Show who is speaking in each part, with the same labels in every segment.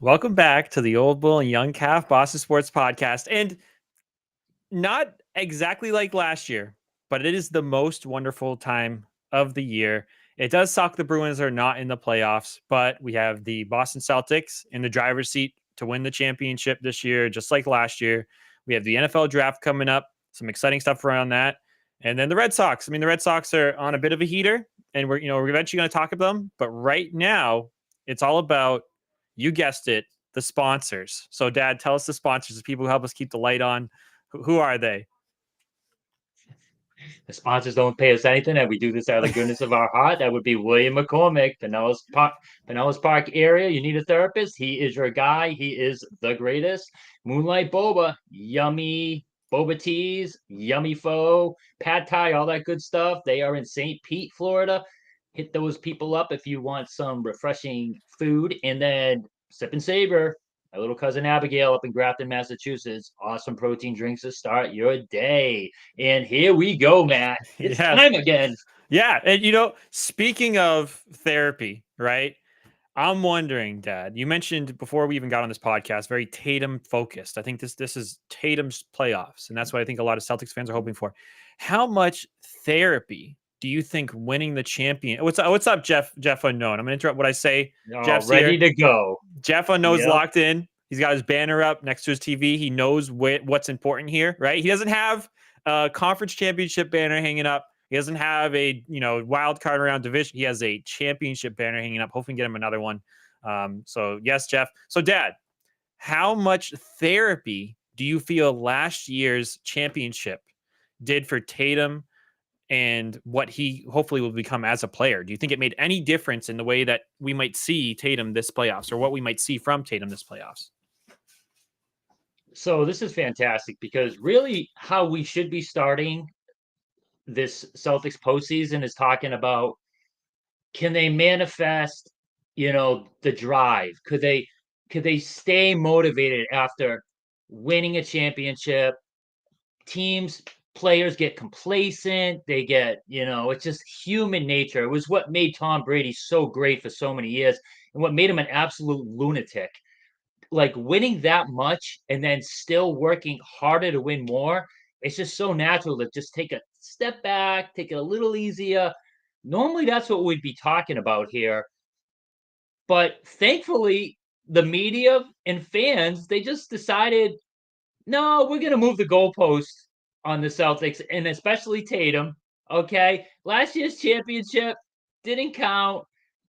Speaker 1: Welcome back to the Old Bull and Young Calf Boston Sports Podcast. And not exactly like last year, but it is the most wonderful time of the year. It does suck the Bruins are not in the playoffs, but we have the Boston Celtics in the driver's seat to win the championship this year, just like last year. We have the NFL draft coming up, some exciting stuff around that. And then the Red Sox. I mean, the Red Sox are on a bit of a heater, and we're eventually going to talk about them. But right now, it's all about, you guessed it, the sponsors. So, Dad, tell us the sponsors, the people who help us keep the light on. Who are they?
Speaker 2: The sponsors don't pay us anything, and we do this out of the goodness of our heart. That would be William McCormick, Pinellas Park area. You need a therapist. He is your guy. He is the greatest. Moonlight Boba, yummy boba teas, yummy pho, pad thai, all that good stuff. They are in St. Pete, Florida. Hit those people up if you want some refreshing food. And then Sip and Saber, my little cousin Abigail up in Grafton, Massachusetts. Awesome protein drinks to start your day. And here we go, Matt. It's
Speaker 1: Yes.
Speaker 2: time again.
Speaker 1: Yeah. And, speaking of therapy, right? I'm wondering, Dad, you mentioned before we even got on this podcast, very Tatum focused. I think this is Tatum's playoffs, and that's what I think a lot of Celtics fans are hoping for. How much therapy do you think winning the champion? What's up, Jeff Unknown? I'm gonna interrupt what I say.
Speaker 2: All
Speaker 1: Jeff's
Speaker 2: ready
Speaker 1: here.
Speaker 2: to go.
Speaker 1: Jeff Unknown's
Speaker 2: Yep.
Speaker 1: locked in. He's got his banner up next to his TV. He knows what's important here, right? He doesn't have a conference championship banner hanging up. He doesn't have a wild card around division. He has a championship banner hanging up. Hopefully, get him another one. So yes, Jeff. So Dad, how much therapy do you feel last year's championship did for Tatum and what he hopefully will become as a player? Do you think it made any difference in the way that we might see Tatum this playoffs, or what we might see from Tatum this playoffs?
Speaker 2: So this is fantastic because really how we should be starting this Celtics postseason is talking about, can they manifest, the drive? Could they stay motivated after winning a championship? Teams, players get complacent. They get, it's just human nature. It was what made Tom Brady so great for so many years and what made him an absolute lunatic. Like winning that much and then still working harder to win more, it's just so natural to just take a step back, take it a little easier. Normally, that's what we'd be talking about here. But thankfully, the media and fans, they just decided, no, we're going to move the goalpost on the Celtics and especially Tatum. Okay. Last year's championship didn't count.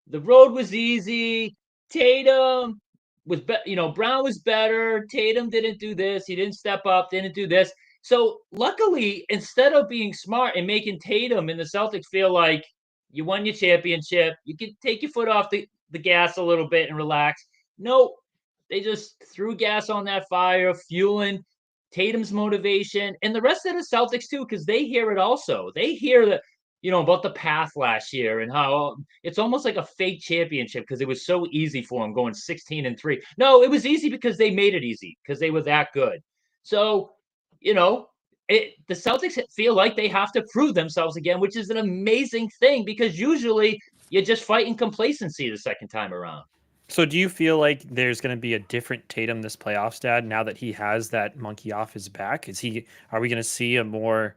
Speaker 2: The road was easy. Tatum Brown was better. Tatum didn't do this. He didn't step up, didn't do this. So luckily, instead of being smart and making Tatum and the Celtics feel like you won your championship, you can take your foot off the gas a little bit and relax. No, they just threw gas on that fire, fueling Tatum's motivation and the rest of the Celtics too, because they hear it also. They hear that, about the path last year and how it's almost like a fake championship because it was so easy for them going 16-3. No, it was easy because they made it easy because they were that good. So, the Celtics feel like they have to prove themselves again, which is an amazing thing because usually you're just fighting complacency the second time around.
Speaker 1: So do you feel like there's going to be a different Tatum this playoffs, Dad, now that he has that monkey off his back? Are we going to see a more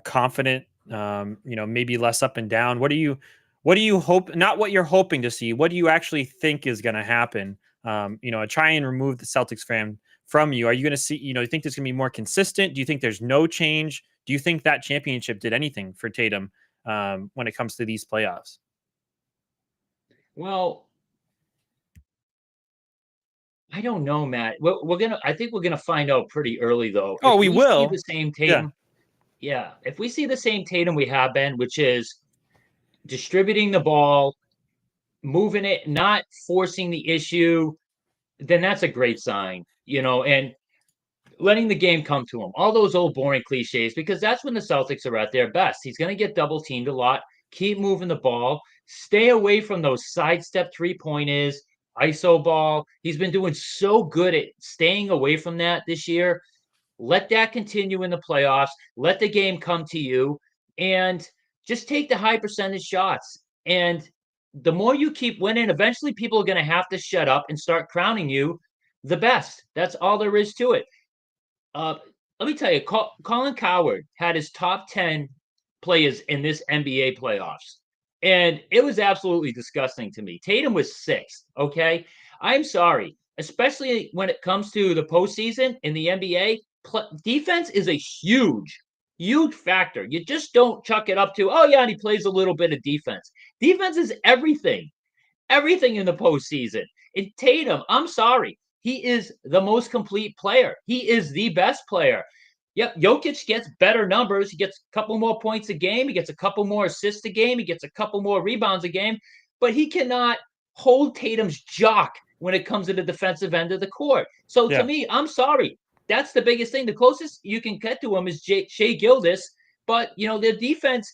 Speaker 1: confident, maybe less up and down? What do you hope, not what you're hoping to see, what do you actually think is going to happen? Try and remove the Celtics fan from you. Are you going to see, you think there's going to be more consistent? Do you think there's no change? Do you think that championship did anything for Tatum when it comes to these playoffs?
Speaker 2: Well, I don't know, Matt. I think we're gonna find out pretty early though.
Speaker 1: Oh,
Speaker 2: If
Speaker 1: we
Speaker 2: we see the
Speaker 1: will.
Speaker 2: same
Speaker 1: Yeah.
Speaker 2: Tatum, yeah, if we see the same Tatum we have been, which is distributing the ball, moving it, not forcing the issue, then that's a great sign, and letting the game come to him. All those old boring cliches, because that's when the Celtics are at their best. He's going to get double teamed a lot. Keep moving the ball. Stay away from those sidestep 3-pointers, ISO ball. He's been doing so good at staying away from that this year. Let that continue in the playoffs. Let the game come to you and just take the high percentage shots. And the more you keep winning, eventually people are going to have to shut up and start crowning you the best. That's all there is to it. Uh, Let me tell you, Colin Cowherd had his top 10 players in this NBA playoffs. And it was absolutely disgusting to me. Tatum was sixth. Okay. I'm sorry, especially when it comes to the postseason in the NBA. Defense is a huge, huge factor. You just don't chuck it up to, oh, yeah, and he plays a little bit of defense. Defense is everything in the postseason. And Tatum, I'm sorry, he is the most complete player. He is the best player. Yep, Jokic gets better numbers. He gets a couple more points a game. He gets a couple more assists a game. He gets a couple more rebounds a game. But he cannot hold Tatum's jock when it comes to the defensive end of the court. So to
Speaker 1: Yeah.
Speaker 2: me, I'm sorry. That's the biggest thing. The closest you can get to him is Shea Gildas. But, the defense,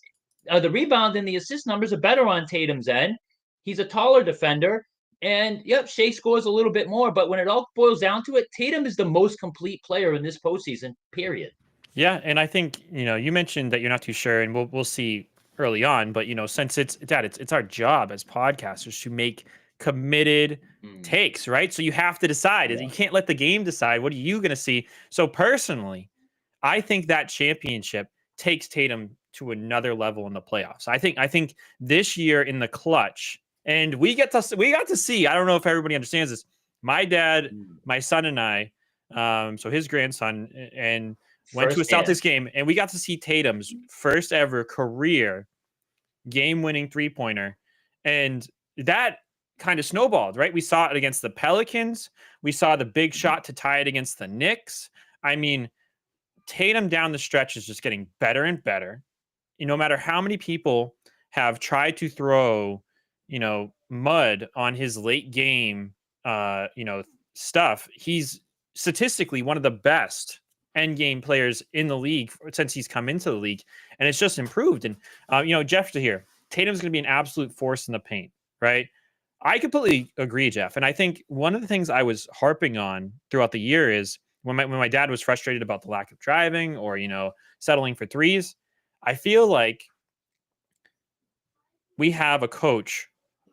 Speaker 2: the rebound and the assist numbers are better on Tatum's end. He's a taller defender. And yep, Shea scores a little bit more, but when it all boils down to it, Tatum is the most complete player in this postseason, period.
Speaker 1: Yeah, and I think you mentioned that you're not too sure, and we'll see early on. But since it's our job as podcasters to make committed takes, right? So you have to decide.
Speaker 2: Yeah.
Speaker 1: You can't let the game decide. What are you going to see? So personally, I think that championship takes Tatum to another level in the playoffs. I think this year in the clutch, and we got to see. I don't know if everybody understands this. My dad, my son, and I, so his grandson, and went to a
Speaker 2: First hand.
Speaker 1: Celtics game, and we got to see Tatum's first ever career game-winning three-pointer, and that kind of snowballed, right? We saw it against the Pelicans. We saw the big shot to tie it against the Knicks. I mean, Tatum down the stretch is just getting better and better. No matter how many people have tried to throw, mud on his late game, stuff, he's statistically one of the best end game players in the league since he's come into the league, and it's just improved. And Jeff, to hear Tatum's going to be an absolute force in the paint, right? I completely agree, Jeff. And I think one of the things I was harping on throughout the year is when my dad was frustrated about the lack of driving or settling for threes. I feel like we have a coach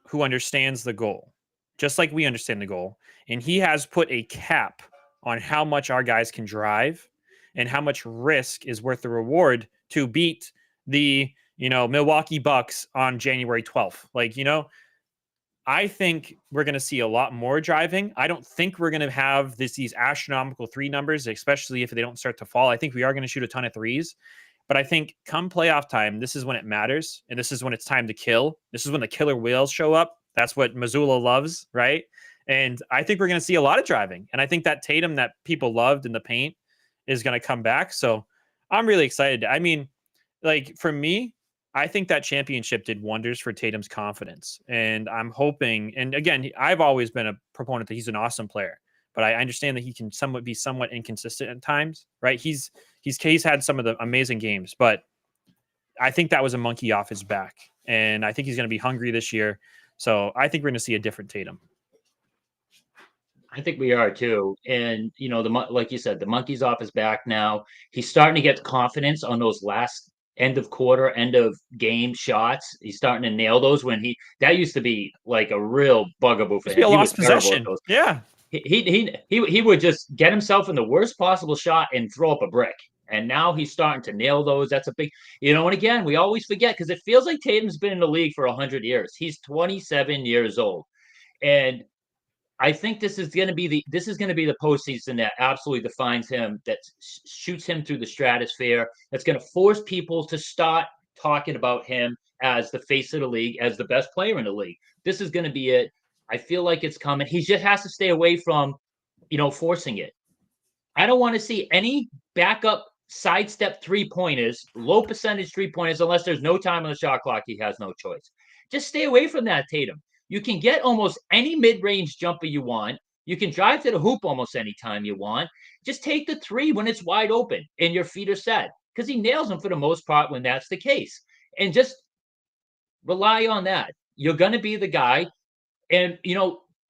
Speaker 1: who understands the goal, just like we understand the goal. And he has put a cap on how much our guys can drive and how much risk is worth the reward to beat the, Milwaukee Bucks on January 12th. I think we're going to see a lot more driving. I don't think we're going to have these astronomical three numbers, especially if they don't start to fall. I think we are going to shoot a ton of threes. But I think come playoff time, this is when it matters. And this is when it's time to kill. This is when the killer whales show up. That's what Missoula loves, right? And I think we're going to see a lot of driving. And I think that Tatum that people loved in the paint is going to come back. So I'm really excited. I mean, for me, I think that championship did wonders for Tatum's confidence. And I'm hoping, and again, I've always been a proponent that he's an awesome player, but I understand that he can be somewhat inconsistent at times, right? He's had some of the amazing games, but I think that was a monkey off his back. And I think he's going to be hungry this year. So I think we're going to see a different Tatum.
Speaker 2: I think we are too. And, like you said, the monkey's off his back now. He's starting to get confidence on those last end of quarter, end of game shots. He's starting to nail those that used to be like a real bugaboo for him.
Speaker 1: A
Speaker 2: He was
Speaker 1: lost
Speaker 2: terrible at
Speaker 1: possession.
Speaker 2: those.
Speaker 1: Yeah.
Speaker 2: He would just get himself in the worst possible shot and throw up a brick. And now he's starting to nail those. That's a big, and again, we always forget because it feels like Tatum's been in the league for 100 years. He's 27 years old. And I think this is going to be the postseason that absolutely defines him, that shoots him through the stratosphere. That's going to force people to start talking about him as the face of the league, as the best player in the league. This is going to be it. I feel like it's coming. He just has to stay away from, forcing it. I don't want to see any backup sidestep 3-pointers, low percentage 3-pointers, unless there's no time on the shot clock. He has no choice. Just stay away from that, Tatum. You can get almost any mid-range jumper you want. You can drive to the hoop almost any time you want. Just take the three when it's wide open and your feet are set, because he nails them for the most part when that's the case. And just rely on that. You're going to be the guy. And,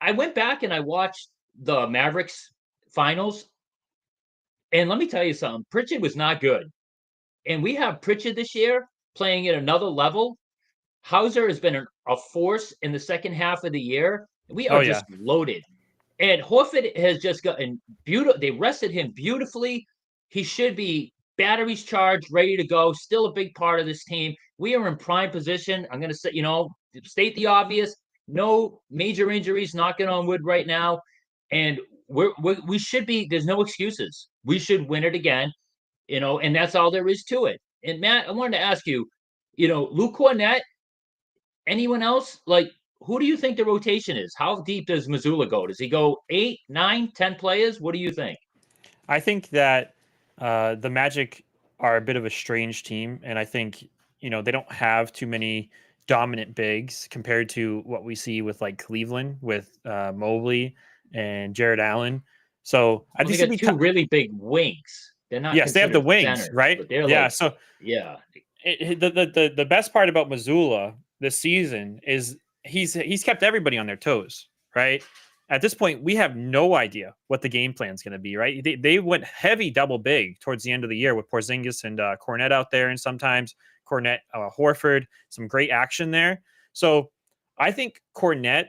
Speaker 2: I went back and I watched the Mavericks finals. And let me tell you something, Pritchard was not good. And we have Pritchard this year playing at another level. Hauser has been a force in the second half of the year. We
Speaker 1: Oh
Speaker 2: are
Speaker 1: yeah.
Speaker 2: just loaded. And Horford has just gotten beautiful. They rested him beautifully. He should be batteries charged, ready to go. Still a big part of this team. We are in prime position. I'm going to say, state the obvious. No major injuries, knocking on wood right now. And we should be, there's no excuses. We should win it again, and that's all there is to it. And Matt, I wanted to ask you, Luke Cornett, anyone else? Like, who do you think the rotation is? How deep does Missoula go? Does he go 8, 9, 10 players? What do you think?
Speaker 1: I think that the Magic are a bit of a strange team, and I think they don't have too many dominant bigs compared to what we see with like Cleveland with Mobley and Jared Allen. So I
Speaker 2: Well, they
Speaker 1: think it'd
Speaker 2: got
Speaker 1: be
Speaker 2: two
Speaker 1: tough.
Speaker 2: really big wings. They're not
Speaker 1: Yes, they have the
Speaker 2: considered
Speaker 1: wings,
Speaker 2: centers,
Speaker 1: right?
Speaker 2: but they're
Speaker 1: Yeah.
Speaker 2: like,
Speaker 1: So
Speaker 2: yeah,
Speaker 1: the best part about Missoula this season is he's kept everybody on their toes, right? At this point, we have no idea what the game plan is going to be, right? They went heavy double big towards the end of the year with Porzingis and Cornette out there, and sometimes Cornette, Horford, some great action there. So I think Cornette,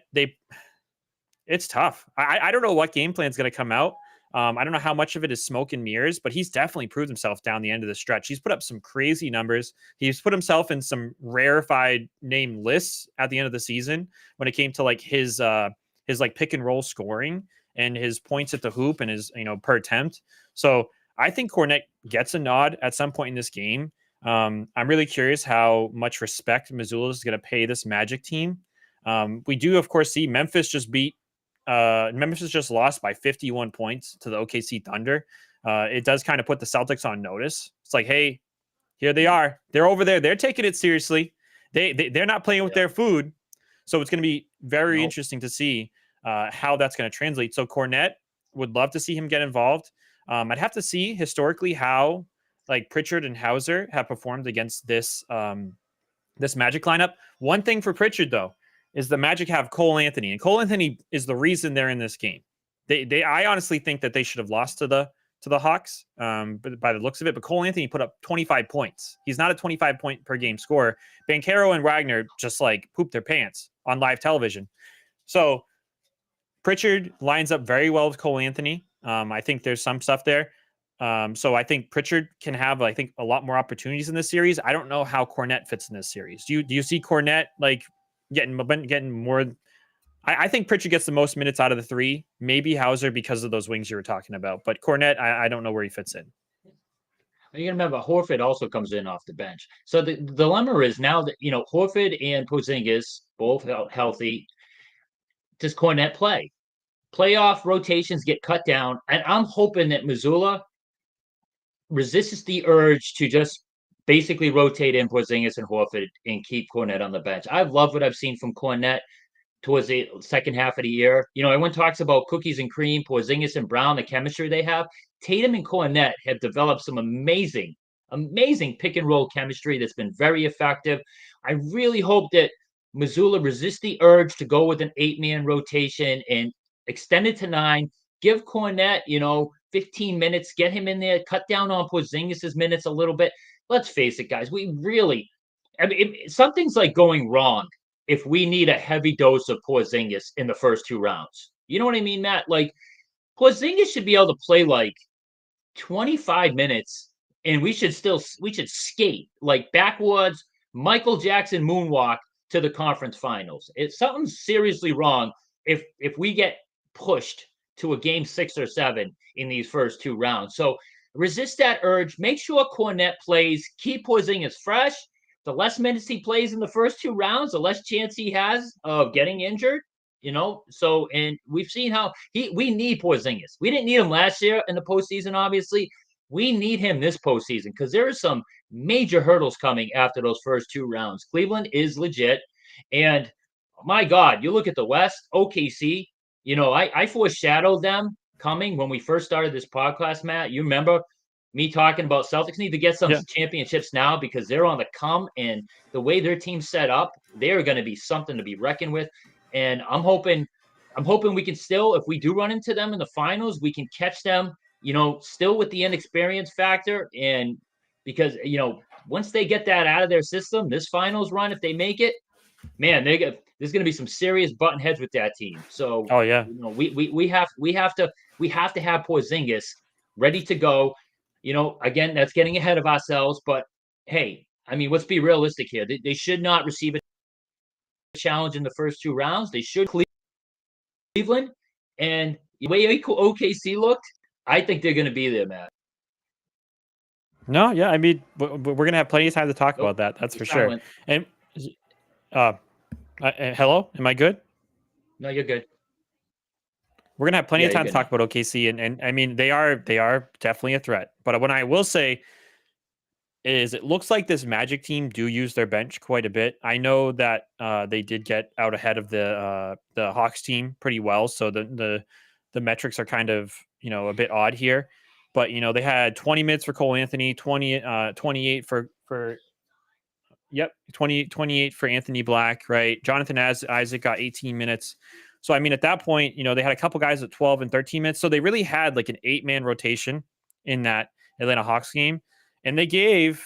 Speaker 1: it's tough. I don't know what game plan is going to come out. I don't know how much of it is smoke and mirrors, but he's definitely proved himself down the end of the stretch. He's put up some crazy numbers. He's put himself in some rarefied name lists at the end of the season when it came to like his like pick and roll scoring and his points at the hoop and his per attempt. So I think Cornette gets a nod at some point in this game. I'm really curious how much respect Missoula is going to pay this Magic team. We do, of course, see Memphis has just lost by 51 points to the OKC Thunder. It does kind of put the Celtics on notice. It's like, hey, here they are. They're over there. They're taking it seriously. They're not playing with
Speaker 2: yeah,
Speaker 1: their food. So it's going to be very
Speaker 2: nope.
Speaker 1: interesting to see how that's going to translate. So Cornette, would love to see him get involved. I'd have to see historically how like Pritchard and Hauser have performed against this Magic lineup. One thing for Pritchard though is the Magic have Cole Anthony, and Cole Anthony is the reason they're in this game. I honestly think that they should have lost to the Hawks, but by the looks of it. But Cole Anthony put up 25 points. He's not a 25 point per game scorer. Banchero and Wagner just like pooped their pants on live television. So Pritchard lines up very well with Cole Anthony. I think there's some stuff there. So I think Pritchard can have, I think, a lot more opportunities in this series. I don't know how Cornette fits in this series. Do you see Cornette like getting more? I think Pritchard gets the most minutes out of the three. Maybe Hauser because of those wings you were talking about, but Cornette, I don't know where he fits in.
Speaker 2: You can remember Horford also comes in off the bench. So the dilemma is now that Horford and Porzingis both healthy. Does Cornette play? Playoff rotations get cut down, and I'm hoping that Missoula resists the urge to just basically rotate in Porzingis and Horford and keep Cornette on the bench. I love what I've seen from Cornette towards the second half of the year. Everyone talks about cookies and cream, Porzingis and Brown, the chemistry they have. Tatum and Cornette have developed some amazing, amazing pick and roll chemistry that's been very effective. I really hope that Missoula resists the urge to go with an 8-man rotation and extend it to 9. Give Cornette, 15 minutes, get him in there, cut down on Porzingis' minutes a little bit. Let's face it, guys, we really, I mean, something's like going wrong if we need a heavy dose of Porzingis in the first 2 rounds. You know what I mean, Matt? Like, Porzingis should be able to play like 25 minutes, and we should skate like backwards Michael Jackson moonwalk to the conference finals. It's something's seriously wrong if we get pushed to a game 6 or 7 in these first 2 rounds. So resist that urge. Make sure Cornette plays. Keep Porzingis fresh. The less minutes he plays in the first 2 rounds, the less chance he has of getting injured. So and we've seen how we need Porzingis. We didn't need him last year in the postseason, obviously. We need him this postseason because there are some major hurdles coming after those first 2 rounds. Cleveland is legit, and my God, you look at the West, OKC. I foreshadowed them coming when we first started this podcast, Matt. You remember me talking about Celtics need to get some
Speaker 1: Yeah.
Speaker 2: championships now because they're on the come, and the way their team's set up, they're going to be something to be reckoned with. And I'm hoping we can still, if we do run into them in the finals, we can catch them, still with the inexperience factor. And because, once they get that out of their system, this finals run, if they make it, man, there's going to be some serious button heads with that team. So
Speaker 1: Oh yeah.
Speaker 2: we have to have Porzingis ready to go. Again, that's getting ahead of ourselves, but hey, I mean, let's be realistic here. They should not receive a challenge in the first 2 rounds. They should Cleveland, and the way OKC looked, I think they're going to be there, Matt.
Speaker 1: No, yeah. I mean, we're gonna have plenty of time to talk about
Speaker 2: Nope,
Speaker 1: that. That's
Speaker 2: you're
Speaker 1: for sure.
Speaker 2: silent.
Speaker 1: And uh, hello, am I good?
Speaker 2: No, you're good.
Speaker 1: We're gonna have plenty
Speaker 2: Yeah,
Speaker 1: of
Speaker 2: you're
Speaker 1: time to
Speaker 2: good
Speaker 1: talk
Speaker 2: now.
Speaker 1: about OKC, and I mean they are definitely a threat. But what I will say is, it looks like this Magic team do use their bench quite a bit. I know that they did get out ahead of the Hawks team pretty well, so the metrics are kind of a bit odd here. But they had 20 minutes for Cole Anthony, 28 for Yep, 28 for Anthony Black, right? Jonathan Isaac got 18 minutes. So, I mean, at that point, they had a couple guys at 12 and 13 minutes. So they really had like an 8-man rotation in that Atlanta Hawks game. And they gave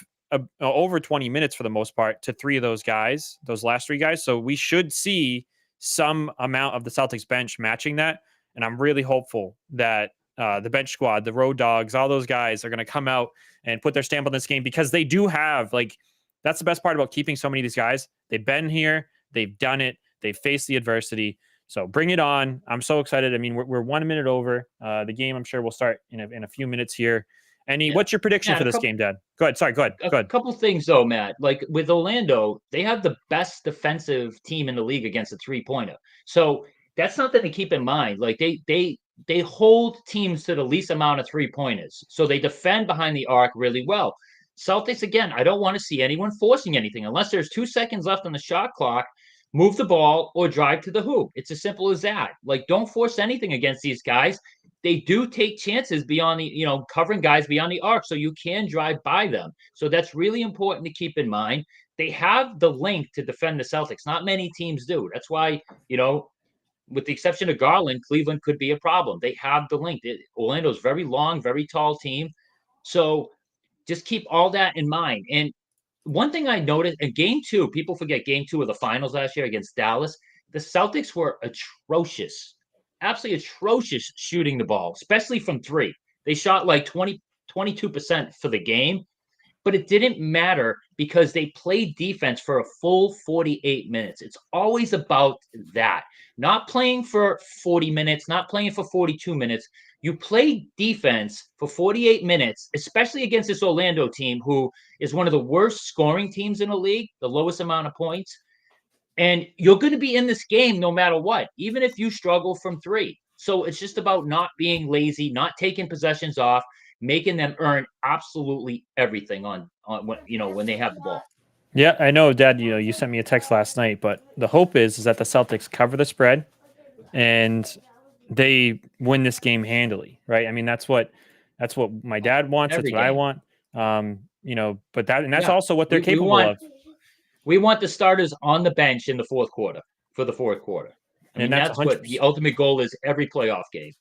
Speaker 1: over 20 minutes for the most part to three of those guys, those last three guys. So we should see some amount of the Celtics bench matching that. And I'm really hopeful that the bench squad, the road dogs, all those guys are going to come out and put their stamp on this game, because they do have like, that's the best part about keeping so many of these guys. They've been here, they've done it, they've faced the adversity. So bring it on. I'm so excited. I mean, we're 1 minute over. The game, I'm sure, will start in a few minutes here.
Speaker 2: Yeah,
Speaker 1: What's your prediction
Speaker 2: yeah.
Speaker 1: for
Speaker 2: And
Speaker 1: this game, Dad? Go ahead. Sorry, go ahead.
Speaker 2: a
Speaker 1: Go ahead.
Speaker 2: couple things though, Matt. Like with Orlando, they have the best defensive team in the league against a 3-pointer. So that's something to keep in mind. Like they hold teams to the least amount of 3-pointers. So they defend behind the arc really well. Celtics, again, I don't want to see anyone forcing anything unless there's 2 seconds left on the shot clock. Move the ball or drive to the hoop. It's as simple as that. Like, don't force anything against these guys. They do take chances beyond covering guys beyond the arc, so you can drive by them. So that's really important to keep in mind. They have the length to defend the Celtics. Not many teams do. That's why, with the exception of Garland, Cleveland could be a problem. They have the length. Orlando's very long, very tall team. So just keep all that in mind. And one thing I noticed in game 2, people forget game 2 of the finals last year against Dallas. The Celtics were atrocious, absolutely atrocious shooting the ball, especially from three. They shot like 22% for the game, but it didn't matter because they played defense for a full 48 minutes. It's always about that. Not playing for 40 minutes, not playing for 42 minutes. You play defense for 48 minutes, especially against this Orlando team, who is one of the worst scoring teams in the league, the lowest amount of points. And you're going to be in this game no matter what, even if you struggle from three. So it's just about not being lazy, not taking possessions off, making them earn absolutely everything on when they have the ball.
Speaker 1: Yeah, I know, Dad. You sent me a text last night, but the hope is that the Celtics cover the spread and they win this game handily, right? I mean, that's what my dad wants. That's
Speaker 2: Every
Speaker 1: what I
Speaker 2: game.
Speaker 1: want. But that's
Speaker 2: Yeah.
Speaker 1: also what they're
Speaker 2: We
Speaker 1: capable
Speaker 2: want
Speaker 1: of,
Speaker 2: the starters on the bench in the fourth quarter for the fourth quarter. I
Speaker 1: and
Speaker 2: mean,
Speaker 1: that's
Speaker 2: that's what
Speaker 1: 100.
Speaker 2: the ultimate goal is every playoff game.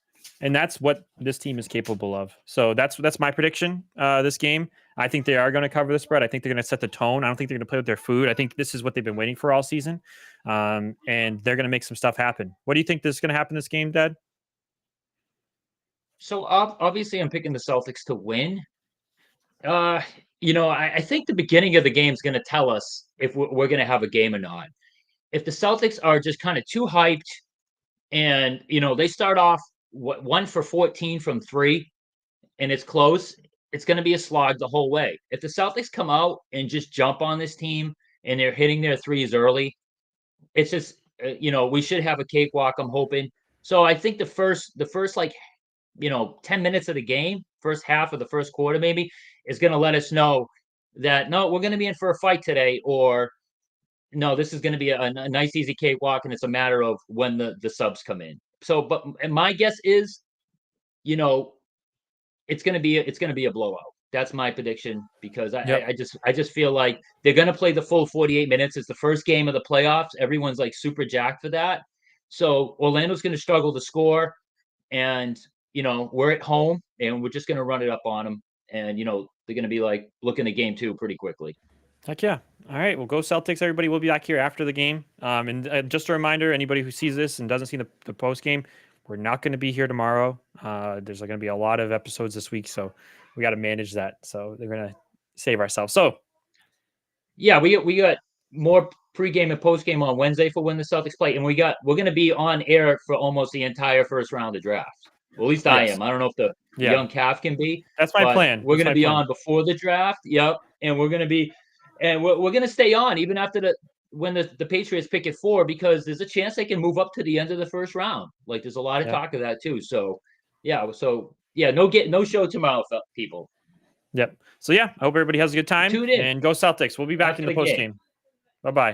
Speaker 1: And that's what this team is capable of. So that's my prediction. This game, I think they are going to cover the spread. I think they're going to set the tone. I don't think they're going to play with their food. I think this is what they've been waiting for all season, and they're going to make some stuff happen. What do you think is going to happen this game, Dad?
Speaker 2: So obviously, I'm picking the Celtics to win. Uh, I think the beginning of the game is going to tell us if we're going to have a game or not. If the Celtics are just kind of too hyped and, they start off 1 for 14 from three and it's close, it's going to be a slog the whole way. If the Celtics come out and just jump on this team and they're hitting their threes early, it's just, we should have a cakewalk, I'm hoping. So I think the first like 10 minutes of the game, first half of the first quarter, maybe, is going to let us know that no, we're going to be in for a fight today, or no, this is going to be a nice, easy cakewalk, and it's a matter of when the subs come in. So, but my guess is, you know, it's going to be a blowout. That's my prediction because
Speaker 1: Yep.
Speaker 2: I just feel like they're going to play the full 48 minutes. It's the first game of the playoffs. Everyone's like super jacked for that. So Orlando's going to struggle to score, and we're at home and we're just going to run it up on them, and they're going to be like looking at game 2 pretty quickly.
Speaker 1: Heck yeah. All right, well, go Celtics, everybody. We'll be back here after the game. And just a reminder, anybody who sees this and doesn't see the post game, we're not going to be here tomorrow. There's going to be a lot of episodes this week, so we got to manage that. So they're going to save ourselves. So
Speaker 2: Yeah, we got more pregame and postgame on Wednesday for when the Celtics play, and we're going to be on air for almost the entire first round of draft. Well, at least I am. I don't know if the young calf can be.
Speaker 1: That's my plan.
Speaker 2: We're going to be on before the draft. Yep, and we're going to be, and we're going to stay on even after when the Patriots pick at 4, because there's a chance they can move up to the end of the first round. Like there's a lot of talk of that too. So yeah, no show tomorrow, people.
Speaker 1: Yep. So yeah, I hope everybody has a good time.
Speaker 2: Tune in
Speaker 1: and go Celtics. We'll be back in the post game. Bye-bye.